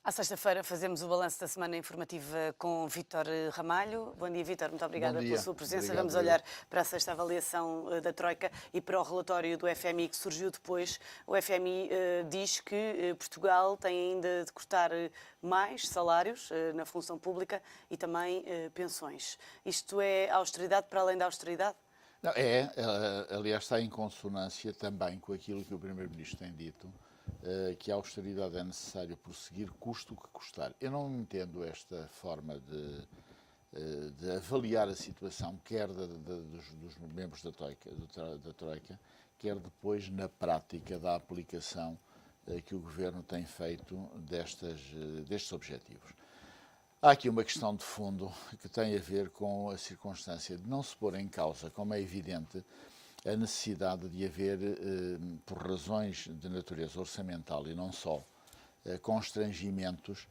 À sexta-feira fazemos o balanço da semana informativa com Vítor Ramalho. Bom dia, Vítor. Muito obrigada pela sua presença. Obrigado, Vamos olhar para a sexta avaliação da Troika e para o relatório do FMI que surgiu depois. O FMI diz que Portugal tem ainda de cortar mais salários na função pública e também pensões. Isto é austeridade para além da austeridade? Não, aliás, está em consonância também com aquilo que o Primeiro-Ministro tem dito, que a austeridade é necessário prosseguir, custe o que custar. Eu não entendo esta forma de avaliar a situação, quer dos membros da Troika, quer depois na prática da aplicação que o Governo tem feito destes objetivos. Há aqui uma questão de fundo que tem a ver com a circunstância de não se pôr em causa, como é evidente, a necessidade de haver, por razões de natureza orçamental e não só, constrangimentos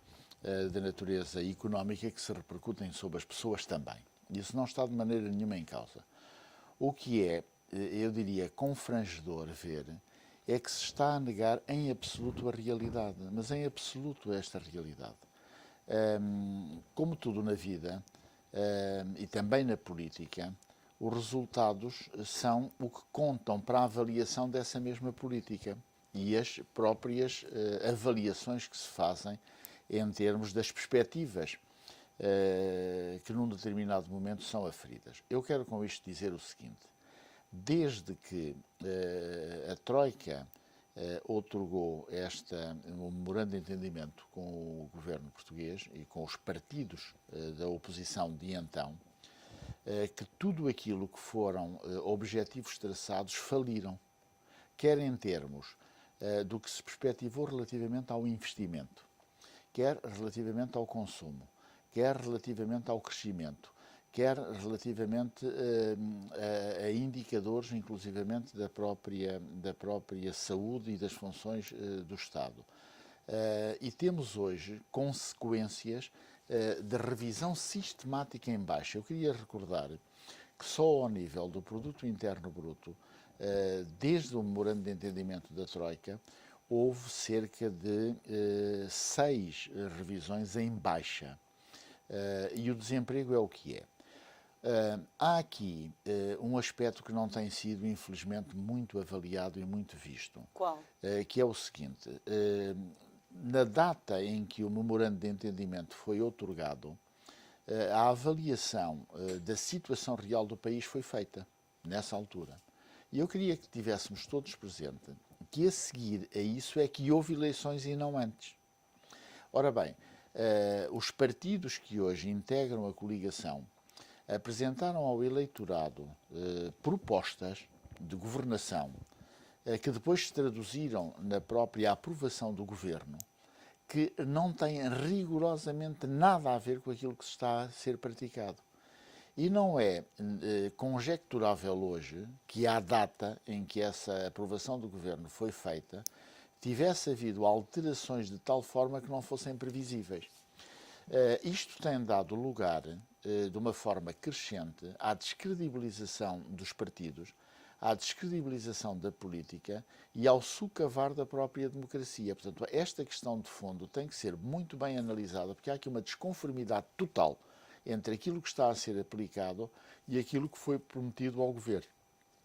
de natureza económica que se repercutem sobre as pessoas também. Isso não está de maneira nenhuma em causa. O que é, eu diria, confrangedor ver é que se está a negar em absoluto a realidade, mas em absoluto esta realidade. Como tudo na vida e também na política, os resultados são o que contam para a avaliação dessa mesma política e as próprias avaliações que se fazem em termos das perspectivas que num determinado momento são aferidas. Eu quero com isto dizer o seguinte: desde que a Troika outorgou um memorando de entendimento com o governo português e com os partidos da oposição de então, que tudo aquilo que foram objetivos traçados faliram, quer em termos do que se perspectivou relativamente ao investimento, quer relativamente ao consumo, quer relativamente ao crescimento, quer relativamente a indicadores, inclusivamente da própria saúde e das funções do Estado. E temos hoje consequências de revisão sistemática em baixa. Eu queria recordar que só ao nível do Produto Interno Bruto, desde o memorando de entendimento da Troika, houve cerca de 6 revisões em baixa. E o desemprego é o que é. Há aqui um aspecto que não tem sido, infelizmente, muito avaliado e muito visto. Qual? Que é o seguinte: na data em que o memorando de entendimento foi outorgado, a avaliação da situação real do país foi feita, nessa altura. E eu queria que tivéssemos todos presente que a seguir a isso é que houve eleições e não antes. Ora bem, os partidos que hoje integram a coligação apresentaram ao eleitorado propostas de governação que depois se traduziram na própria aprovação do governo, que não têm rigorosamente nada a ver com aquilo que se está a ser praticado. E não é conjecturável hoje que, à data em que essa aprovação do governo foi feita, tivesse havido alterações de tal forma que não fossem previsíveis. Isto tem dado lugar, de uma forma crescente, à descredibilização dos partidos, à descredibilização da política e ao socavar da própria democracia. Portanto, esta questão de fundo tem que ser muito bem analisada, porque há aqui uma desconformidade total entre aquilo que está a ser aplicado e aquilo que foi prometido ao governo.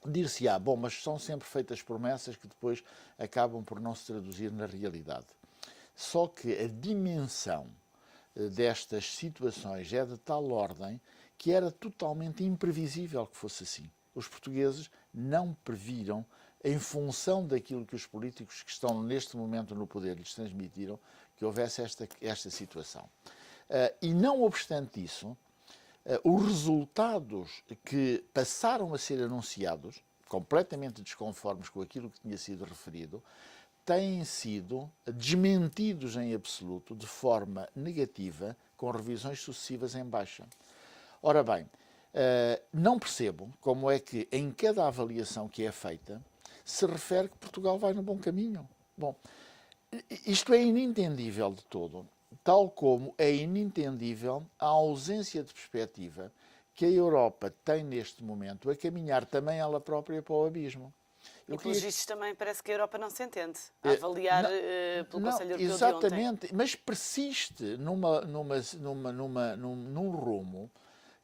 Dir-se-á, bom, mas são sempre feitas promessas que depois acabam por não se traduzir na realidade. Só que a dimensão destas situações é de tal ordem que era totalmente imprevisível que fosse assim. Os portugueses não previram, em função daquilo que os políticos que estão neste momento no poder lhes transmitiram, que houvesse esta situação. E não obstante isso, os resultados que passaram a ser anunciados, completamente desconformes com aquilo que tinha sido referido, têm sido desmentidos em absoluto, de forma negativa, com revisões sucessivas em baixa. Ora bem, não percebo como é que em cada avaliação que é feita se refere que Portugal vai no bom caminho. Bom, isto é inentendível de todo, tal como é inentendível a ausência de perspectiva que a Europa tem neste momento a caminhar também ela própria para o abismo. E pelos vistos também parece que a Europa não se entende, a É, avaliar pelo Conselho Europeu de ontem. exatamente, mas persiste num rumo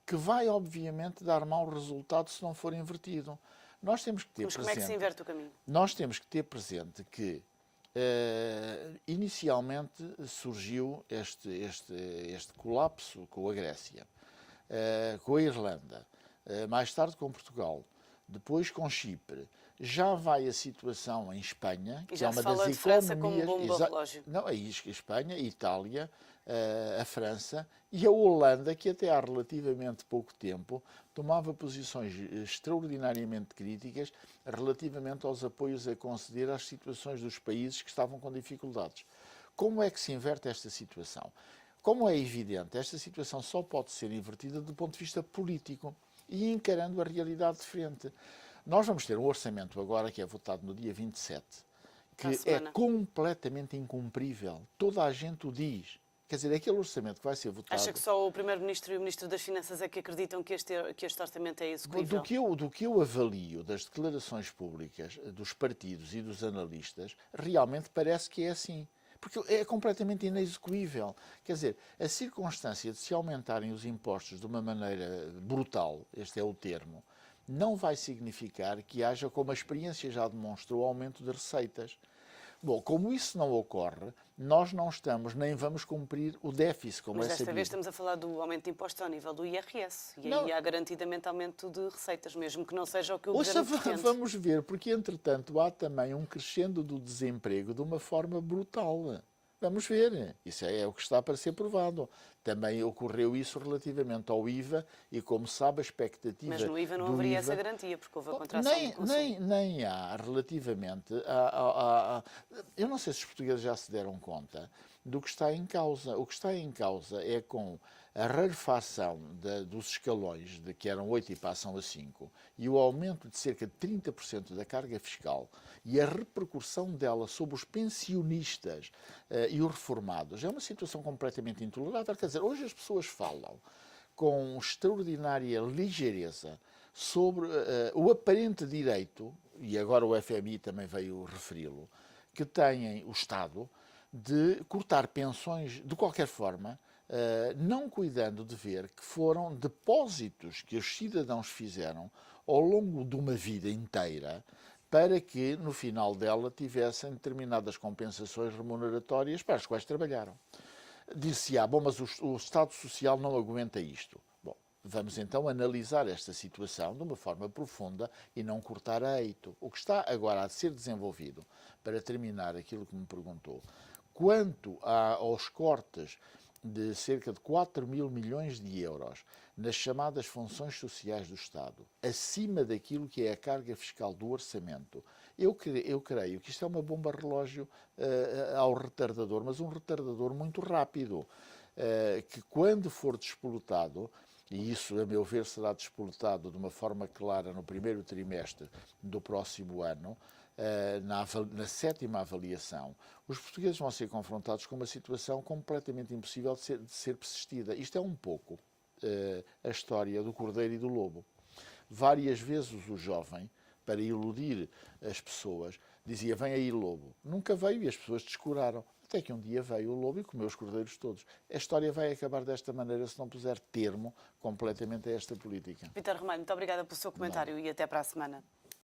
que vai, obviamente, dar mau resultado se não for invertido. Nós temos que ter Mas como é que se inverte o caminho? Nós temos que ter presente que inicialmente surgiu este colapso com a Grécia, com a Irlanda, mais tarde com Portugal, depois com Chipre. Já vai a situação em Espanha, E que já é se uma fala das de França economias. como bomba relógio. Não, é Espanha, Itália, a França e a Holanda, que até há relativamente pouco tempo tomava posições extraordinariamente críticas relativamente aos apoios a conceder às situações dos países que estavam com dificuldades. Como é que se inverte esta situação? Como é evidente, esta situação só pode ser invertida do ponto de vista político e encarando a realidade de frente. Nós vamos ter um orçamento agora que é votado no dia 27, que é completamente incumprível. Toda a gente o diz. Quer dizer, aquele orçamento que vai ser votado... Acha que só o Primeiro-Ministro e o Ministro das Finanças é que acreditam que este orçamento é execuível? Do que eu avalio das declarações públicas dos partidos e dos analistas, realmente parece que é assim. Porque é completamente inexecuível. Quer dizer, a circunstância de se aumentarem os impostos de uma maneira brutal, este é o termo, não vai significar que haja, como a experiência já demonstrou, aumento de receitas. Bom, como isso não ocorre, nós não estamos, nem vamos cumprir o déficit, como é sabido. Mas desta vez estamos a falar do aumento de impostos ao nível do IRS. E aí há garantidamente aumento de receitas, mesmo que não seja o que o governo pretende. Vamos ver, porque entretanto há também um crescendo do desemprego de uma forma brutal. Vamos ver. Isso é o que está para ser provado. Também ocorreu isso relativamente ao IVA e, como sabe, a expectativa... Mas no IVA não haveria essa garantia, porque houve a contração do consumo. Nem há relativamente... Eu não sei se os portugueses já se deram conta do que está em causa. O que está em causa é com a rarefação dos escalões, que eram 8 e passam a 5, e o aumento de cerca de 30% da carga fiscal e a repercussão dela sobre os pensionistas e os reformados, é uma situação completamente intolerável. Quer dizer, hoje as pessoas falam com extraordinária ligeireza sobre o aparente direito, e agora o FMI também veio referi-lo, que tem o Estado de cortar pensões de qualquer forma, não cuidando de ver que foram depósitos que os cidadãos fizeram ao longo de uma vida inteira para que, no final dela, tivessem determinadas compensações remuneratórias para as quais trabalharam. Disse-se, bom, mas o Estado Social não aguenta isto. Bom, vamos então analisar esta situação de uma forma profunda e não cortar a eito. O que está agora a ser desenvolvido, para terminar aquilo que me perguntou, quanto aos cortes de cerca de 4 mil milhões de euros nas chamadas funções sociais do Estado, acima daquilo que é a carga fiscal do orçamento, eu creio que isto é uma bomba relógio ao retardador, mas um retardador muito rápido, que quando for despolutado, e isso, a meu ver, será despolutado de uma forma clara no primeiro trimestre do próximo ano, na 7ª avaliação, os portugueses vão ser confrontados com uma situação completamente impossível de ser persistida. Isto é um pouco a história do cordeiro e do lobo. Várias vezes o jovem, para iludir as pessoas, dizia, vem aí lobo. Nunca veio e as pessoas descuraram. Até que um dia veio o lobo e comeu os cordeiros todos. A história vai acabar desta maneira se não puser termo completamente a esta política. Vítor Ramalho, muito obrigada pelo seu comentário e até para a semana.